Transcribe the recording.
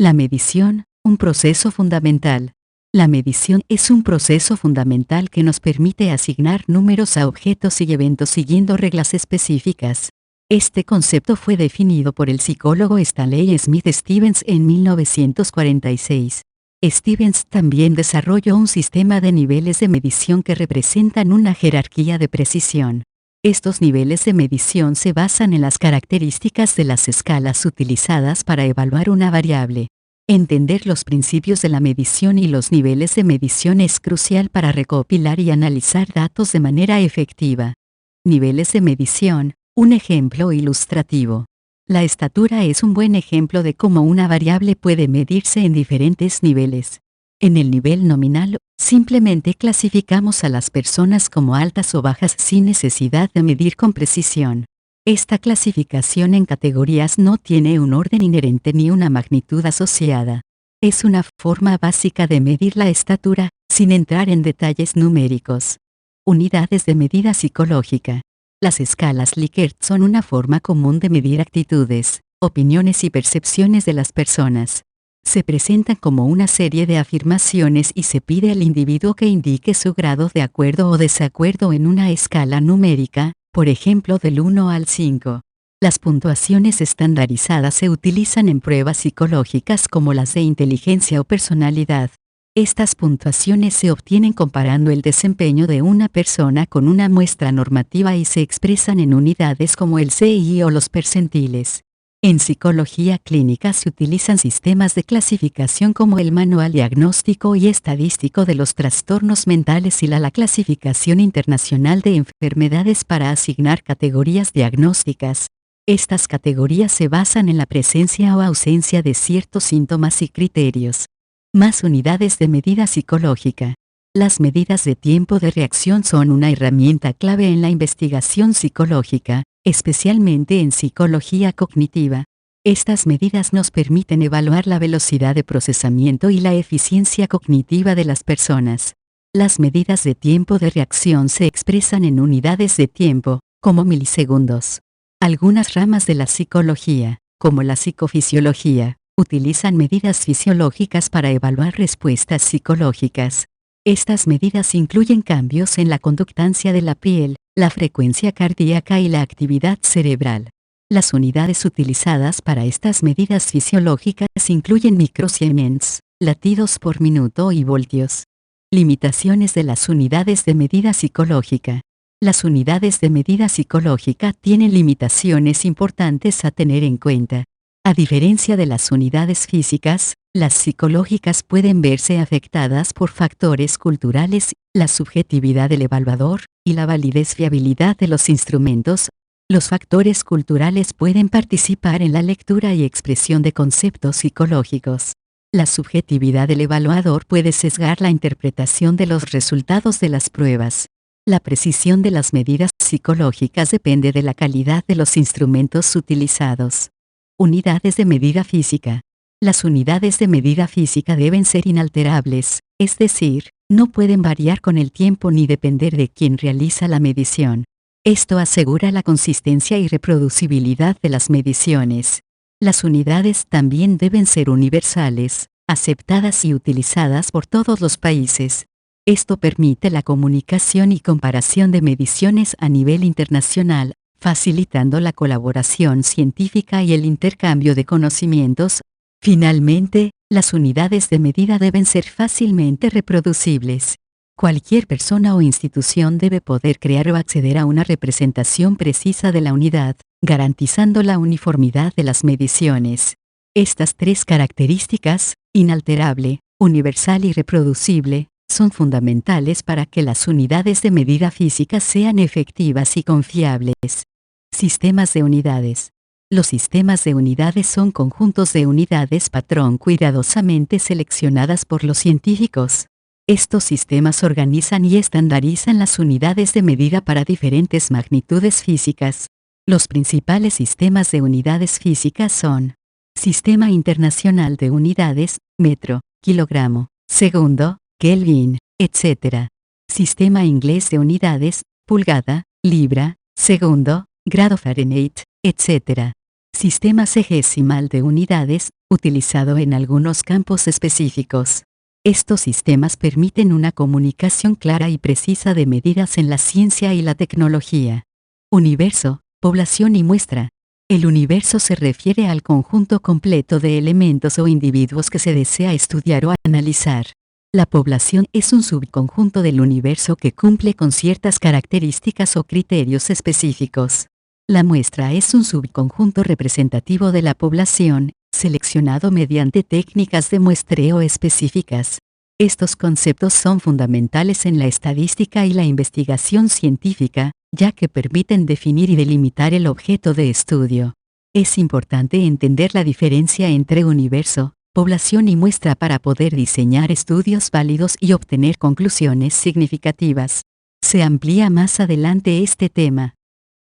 La medición, un proceso fundamental. La medición es un proceso fundamental que nos permite asignar números a objetos y eventos siguiendo reglas específicas. Este concepto fue definido por el psicólogo Stanley Smith Stevens en 1946. Stevens también desarrolló un sistema de niveles de medición que representan una jerarquía de precisión. Estos niveles de medición se basan en las características de las escalas utilizadas para evaluar una variable. Entender los principios de la medición y los niveles de medición es crucial para recopilar y analizar datos de manera efectiva. Niveles de medición, un ejemplo ilustrativo. La estatura es un buen ejemplo de cómo una variable puede medirse en diferentes niveles. En el nivel nominal, simplemente clasificamos a las personas como altas o bajas sin necesidad de medir con precisión. Esta clasificación en categorías no tiene un orden inherente ni una magnitud asociada. Es una forma básica de medir la estatura, sin entrar en detalles numéricos. Unidades de medida psicológica. Las escalas Likert son una forma común de medir actitudes, opiniones y percepciones de las personas. Se presentan como una serie de afirmaciones y se pide al individuo que indique su grado de acuerdo o desacuerdo en una escala numérica, por ejemplo del 1 al 5. Las puntuaciones estandarizadas se utilizan en pruebas psicológicas como las de inteligencia o personalidad. Estas puntuaciones se obtienen comparando el desempeño de una persona con una muestra normativa y se expresan en unidades como el CI o los percentiles. En psicología clínica se utilizan sistemas de clasificación como el Manual Diagnóstico y Estadístico de los Trastornos Mentales y la Clasificación Internacional de Enfermedades para asignar categorías diagnósticas. Estas categorías se basan en la presencia o ausencia de ciertos síntomas y criterios. Más unidades de medida psicológica. Las medidas de tiempo de reacción son una herramienta clave en la investigación psicológica, especialmente en psicología cognitiva. Estas medidas nos permiten evaluar la velocidad de procesamiento y la eficiencia cognitiva de las personas. Las medidas de tiempo de reacción se expresan en unidades de tiempo, como milisegundos. Algunas ramas de la psicología, como la psicofisiología, utilizan medidas fisiológicas para evaluar respuestas psicológicas. Estas medidas incluyen cambios en la conductancia de la piel, la frecuencia cardíaca y la actividad cerebral. Las unidades utilizadas para estas medidas fisiológicas incluyen microsiemens, latidos por minuto y voltios. Limitaciones de las unidades de medida psicológica. Las unidades de medida psicológica tienen limitaciones importantes a tener en cuenta. A diferencia de las unidades físicas, las psicológicas pueden verse afectadas por factores culturales, la subjetividad del evaluador, y la validez-fiabilidad de los instrumentos. Los factores culturales pueden participar en la lectura y expresión de conceptos psicológicos. La subjetividad del evaluador puede sesgar la interpretación de los resultados de las pruebas. La precisión de las medidas psicológicas depende de la calidad de los instrumentos utilizados. Unidades de medida física. Las unidades de medida física deben ser inalterables, es decir, no pueden variar con el tiempo ni depender de quien realiza la medición. Esto asegura la consistencia y reproducibilidad de las mediciones. Las unidades también deben ser universales, aceptadas y utilizadas por todos los países. Esto permite la comunicación y comparación de mediciones a nivel internacional, facilitando la colaboración científica y el intercambio de conocimientos. Finalmente, las unidades de medida deben ser fácilmente reproducibles. Cualquier persona o institución debe poder crear o acceder a una representación precisa de la unidad, garantizando la uniformidad de las mediciones. Estas tres características, inalterable, universal y reproducible, son fundamentales para que las unidades de medida física sean efectivas y confiables. Sistemas de unidades. Los sistemas de unidades son conjuntos de unidades patrón cuidadosamente seleccionadas por los científicos. Estos sistemas organizan y estandarizan las unidades de medida para diferentes magnitudes físicas. Los principales sistemas de unidades físicas son: Sistema Internacional de Unidades, metro, kilogramo, segundo, Kelvin, etc. Sistema Inglés de Unidades, pulgada, libra, segundo, grado Fahrenheit, etc. Sistema Sexagesimal de Unidades, utilizado en algunos campos específicos. Estos sistemas permiten una comunicación clara y precisa de medidas en la ciencia y la tecnología. Universo, población y muestra. El universo se refiere al conjunto completo de elementos o individuos que se desea estudiar o analizar. La población es un subconjunto del universo que cumple con ciertas características o criterios específicos. La muestra es un subconjunto representativo de la población, seleccionado mediante técnicas de muestreo específicas. Estos conceptos son fundamentales en la estadística y la investigación científica, ya que permiten definir y delimitar el objeto de estudio. Es importante entender la diferencia entre universo, población y muestra para poder diseñar estudios válidos y obtener conclusiones significativas. Se amplía más adelante este tema.